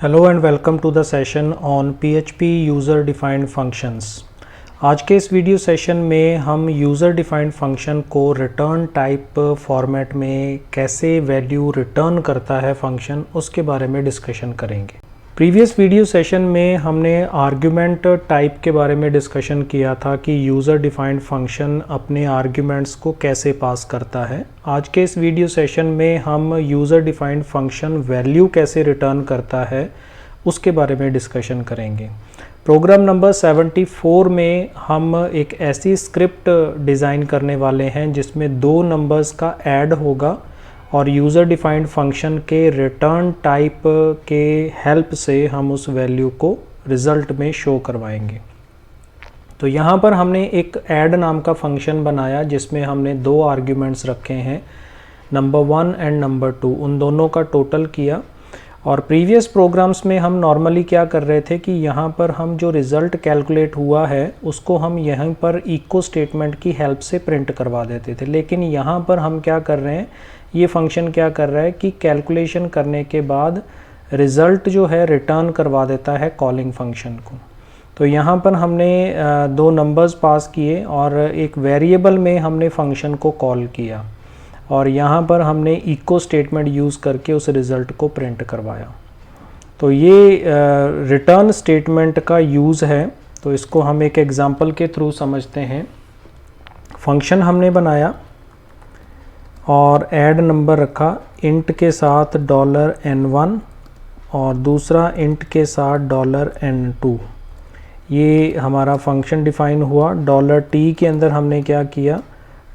Hello and welcome to the session on PHP user defined functions. आज के इस video session में हम यूज़र डिफाइंड फंक्शन को रिटर्न टाइप फॉर्मेट में कैसे वैल्यू रिटर्न करता है फंक्शन, उसके बारे में डिस्कशन करेंगे। प्रीवियस वीडियो सेशन में हमने आर्ग्यूमेंट टाइप के बारे में डिस्कशन किया था कि यूज़र डिफाइंड फंक्शन अपने आर्ग्यूमेंट्स को कैसे पास करता है। आज के इस वीडियो सेशन में हम यूज़र डिफाइंड फंक्शन वैल्यू कैसे रिटर्न करता है उसके बारे में डिस्कशन करेंगे। प्रोग्राम नंबर 74 में हम एक ऐसी स्क्रिप्ट डिज़ाइन करने वाले हैं जिसमें दो नंबर्स का ऐड होगा और यूज़र डिफाइंड फंक्शन के रिटर्न टाइप के हेल्प से हम उस वैल्यू को रिज़ल्ट में शो करवाएंगे। तो यहाँ पर हमने एक ऐड नाम का फंक्शन बनाया जिसमें हमने दो आर्ग्यूमेंट्स रखे हैं, नंबर 1 एंड नंबर 2, उन दोनों का टोटल किया। और प्रीवियस प्रोग्राम्स में हम नॉर्मली क्या कर रहे थे कि यहाँ पर हम जो रिज़ल्ट कैलकुलेट हुआ है उसको हम यहीं पर इको स्टेटमेंट की हेल्प से प्रिंट करवा देते थे, लेकिन यहाँ पर हम क्या कर रहे हैं, ये फंक्शन क्या कर रहा है कि कैलकुलेशन करने के बाद रिज़ल्ट जो है रिटर्न करवा देता है कॉलिंग फंक्शन को। तो यहाँ पर हमने दो नंबर्स पास किए और एक वेरिएबल में हमने फंक्शन को कॉल किया और यहाँ पर हमने इको स्टेटमेंट यूज़ करके उस रिज़ल्ट को प्रिंट करवाया। तो ये रिटर्न स्टेटमेंट का यूज़ है, तो इसको हम एक एग्ज़ाम्पल के थ्रू समझते हैं। फंक्शन हमने बनाया और ऐड नंबर रखा इंट के साथ $n1 और दूसरा इंट के साथ $n2। ये हमारा फंक्शन डिफाइन हुआ। $t के अंदर हमने क्या किया,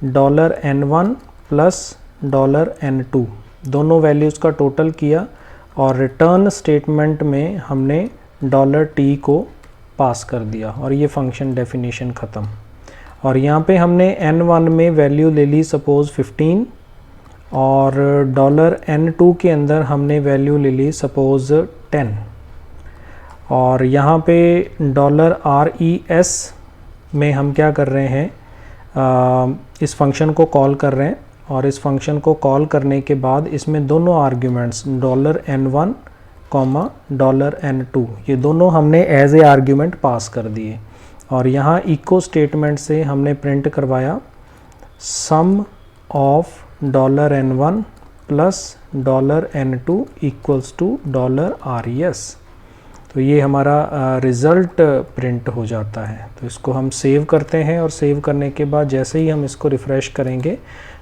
$n1 प्लस $n2 दोनों वैल्यूज़ का टोटल किया और रिटर्न स्टेटमेंट में हमने $t को पास कर दिया और ये फंक्शन डेफिनेशन ख़त्म। और यहाँ पे हमने n1 में वैल्यू ले ली सपोज़ 15 और $n2 के अंदर हमने वैल्यू ले ली सपोज़ 10 और यहाँ पे $res में हम क्या कर रहे हैं, इस फंक्शन को कॉल कर रहे हैं और इस फंक्शन को कॉल करने के बाद इसमें दोनों आर्ग्यूमेंट्स $n1, $n2 ये दोनों हमने एज ए आर्ग्यूमेंट पास कर दिए और यहाँ इको स्टेटमेंट से हमने प्रिंट करवाया sum of $n1 plus $n2 equals to $res। तो ये हमारा रिज़ल्ट प्रिंट हो जाता है। तो इसको हम सेव करते हैं और सेव करने के बाद जैसे ही हम इसको रिफ़्रेश करेंगे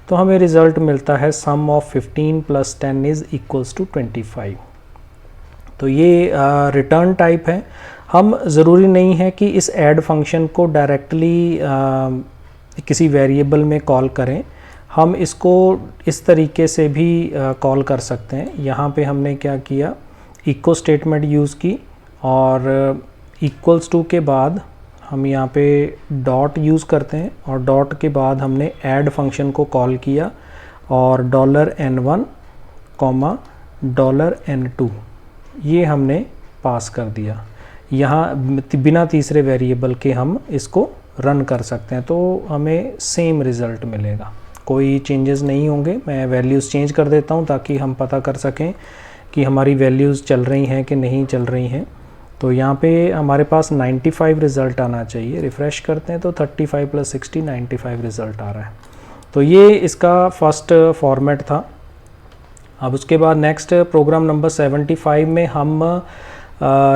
तो हमें रिज़ल्ट मिलता है sum of 15 plus 10 is equals to 25। तो ये रिटर्न टाइप है। हम ज़रूरी नहीं है कि इस ऐड फंक्शन को डायरेक्टली किसी वेरिएबल में कॉल करें, हम इसको इस तरीके से भी कॉल कर सकते हैं। यहाँ पे हमने क्या किया, इको स्टेटमेंट यूज़ की और इक्वल्स टू के बाद हम यहाँ पे डॉट यूज़ करते हैं और डॉट के बाद हमने ऐड फंक्शन को कॉल किया और $n1, $n2 ये हमने पास कर दिया। यहाँ बिना तीसरे वेरिएबल के हम इसको रन कर सकते हैं तो हमें सेम रिज़ल्ट मिलेगा, कोई चेंजेस नहीं होंगे। मैं वैल्यूज़ चेंज कर देता हूँ ताकि हम पता कर सकें कि हमारी वैल्यूज़ चल रही हैं कि नहीं चल रही हैं। तो यहाँ पे हमारे पास 95 रिज़ल्ट आना चाहिए। रिफ़्रेश करते हैं तो 35 प्लस 60 95 रिज़ल्ट आ रहा है। तो ये इसका फर्स्ट फॉर्मेट था। अब उसके बाद नेक्स्ट प्रोग्राम नंबर 75 में हम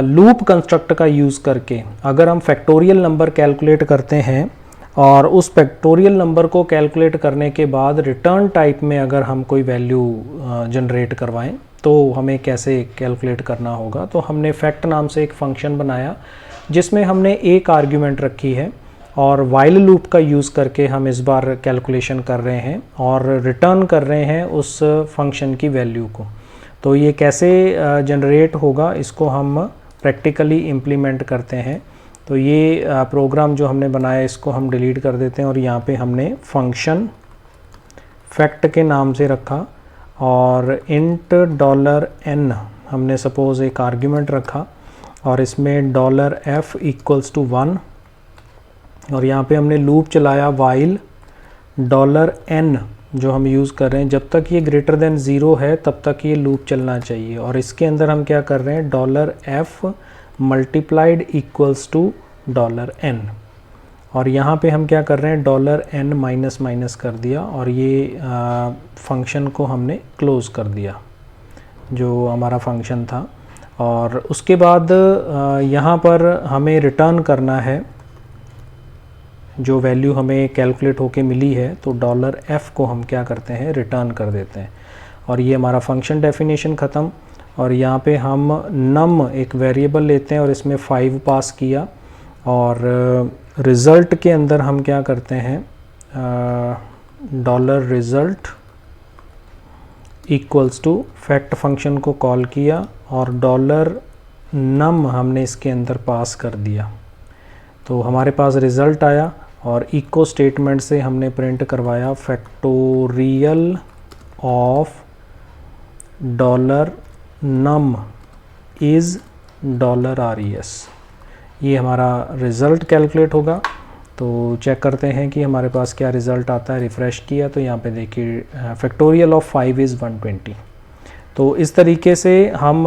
लूप कंस्ट्रक्ट का यूज़ करके अगर हम फैक्टोरियल नंबर कैलकुलेट करते हैं और उस फैक्टोरियल नंबर को कैलकुलेट करने के बाद रिटर्न टाइप में अगर हम कोई वैल्यू जनरेट करवाएं तो हमें कैसे कैलकुलेट करना होगा। तो हमने फैक्ट नाम से एक फ़ंक्शन बनाया जिसमें हमने एक आर्ग्यूमेंट रखी है और वाइल लूप का यूज़ करके हम इस बार कैलकुलेशन कर रहे हैं और रिटर्न कर रहे हैं उस फंक्शन की वैल्यू को। तो ये कैसे जनरेट होगा इसको हम प्रैक्टिकली इम्प्लीमेंट करते हैं। तो ये प्रोग्राम जो हमने बनाया इसको हम डिलीट कर देते हैं और यहाँ पे हमने फंक्शन फैक्ट के नाम से रखा और इंट $n हमने सपोज़ एक आर्ग्यूमेंट रखा और इसमें $f इक्वल्स टू 1 और यहाँ पे हमने लूप चलाया वाइल $n जो हम यूज़ कर रहे हैं, जब तक ये ग्रेटर देन 0 है तब तक ये लूप चलना चाहिए। और इसके अंदर हम क्या कर रहे हैं, $f multiplied equals to $n, और यहाँ पे हम क्या कर रहे हैं, $n माइनस माइनस कर दिया और ये फंक्शन को हमने क्लोज़ कर दिया जो हमारा फंक्शन था। और उसके बाद यहाँ पर हमें रिटर्न करना है जो वैल्यू हमें कैलकुलेट होके मिली है, तो $f को हम क्या करते हैं, रिटर्न कर देते हैं। और ये हमारा फंक्शन डेफिनेशन ख़त्म। और यहाँ पे हम num एक वेरिएबल लेते हैं और इसमें 5 पास किया, और रिज़ल्ट के अंदर हम क्या करते हैं, $result equals to fact function को कॉल किया और $num हमने इसके अंदर पास कर दिया, तो हमारे पास रिज़ल्ट आया। और इको स्टेटमेंट से हमने प्रिंट करवाया factorial of $num is $res। ये हमारा रिज़ल्ट कैलकुलेट होगा। तो चेक करते हैं कि हमारे पास क्या रिज़ल्ट आता है। रिफ़्रेश किया तो यहाँ पे देखिए फैक्टोरियल ऑफ 5 इज़ 120। तो इस तरीके से हम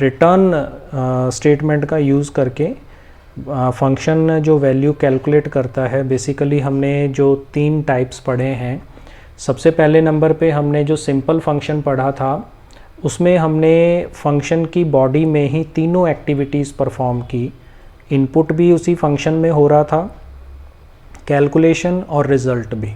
रिटर्न स्टेटमेंट का यूज़ करके फंक्शन जो वैल्यू कैलकुलेट करता है, बेसिकली हमने जो 3 टाइप्स पढ़े हैं। सबसे पहले नंबर पे हमने जो सिंपल फंक्शन पढ़ा था, उसमें हमने फंक्शन की बॉडी में ही तीनों एक्टिविटीज़ परफॉर्म की। इनपुट भी उसी फंक्शन में हो रहा था, कैलकुलेशन और रिज़ल्ट भी।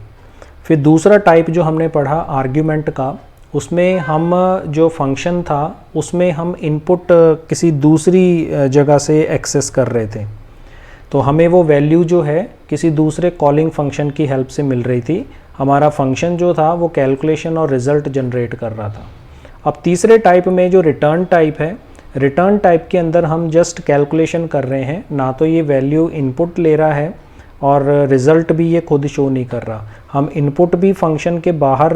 फिर दूसरा टाइप जो हमने पढ़ा आर्ग्यूमेंट का, उसमें हम जो फंक्शन था उसमें हम इनपुट किसी दूसरी जगह से एक्सेस कर रहे थे, तो हमें वो वैल्यू जो है किसी दूसरे कॉलिंग फंक्शन की हेल्प से मिल रही थी। हमारा फंक्शन जो था वो कैलकुलेशन और रिज़ल्ट जनरेट कर रहा था। अब तीसरे टाइप में जो रिटर्न टाइप है, रिटर्न टाइप के अंदर हम जस्ट कैलकुलेशन कर रहे हैं, ना तो ये वैल्यू इनपुट ले रहा है और रिज़ल्ट भी ये खुद शो नहीं कर रहा। हम इनपुट भी फंक्शन के बाहर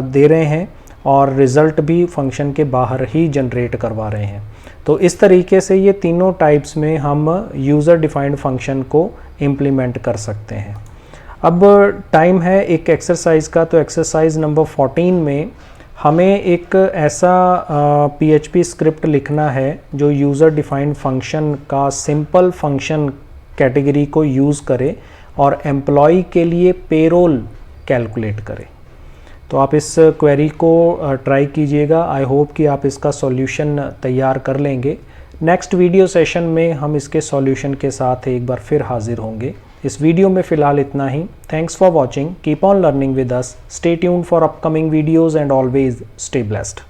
दे रहे हैं और रिज़ल्ट भी फंक्शन के बाहर ही जनरेट करवा रहे हैं। तो इस तरीके से ये तीनों टाइप्स में हम यूज़र डिफाइंड फंक्शन को इम्प्लीमेंट कर सकते हैं। अब टाइम है एक एक्सरसाइज का, तो एक्सरसाइज नंबर 14 में हमें एक ऐसा PHP स्क्रिप्ट लिखना है जो यूज़र डिफाइंड फंक्शन का सिंपल फंक्शन कैटेगरी को यूज़ करे और एम्प्लॉय के लिए पेरोल कैलकुलेट करे। तो आप इस क्वेरी को ट्राई कीजिएगा। आई होप कि आप इसका सॉल्यूशन तैयार कर लेंगे। नेक्स्ट वीडियो सेशन में हम इसके सॉल्यूशन के साथ एक बार फिर हाजिर होंगे। इस वीडियो में फ़िलहाल इतना ही। Thanks for watching. Keep on learning with us. Stay tuned for upcoming videos and always stay blessed.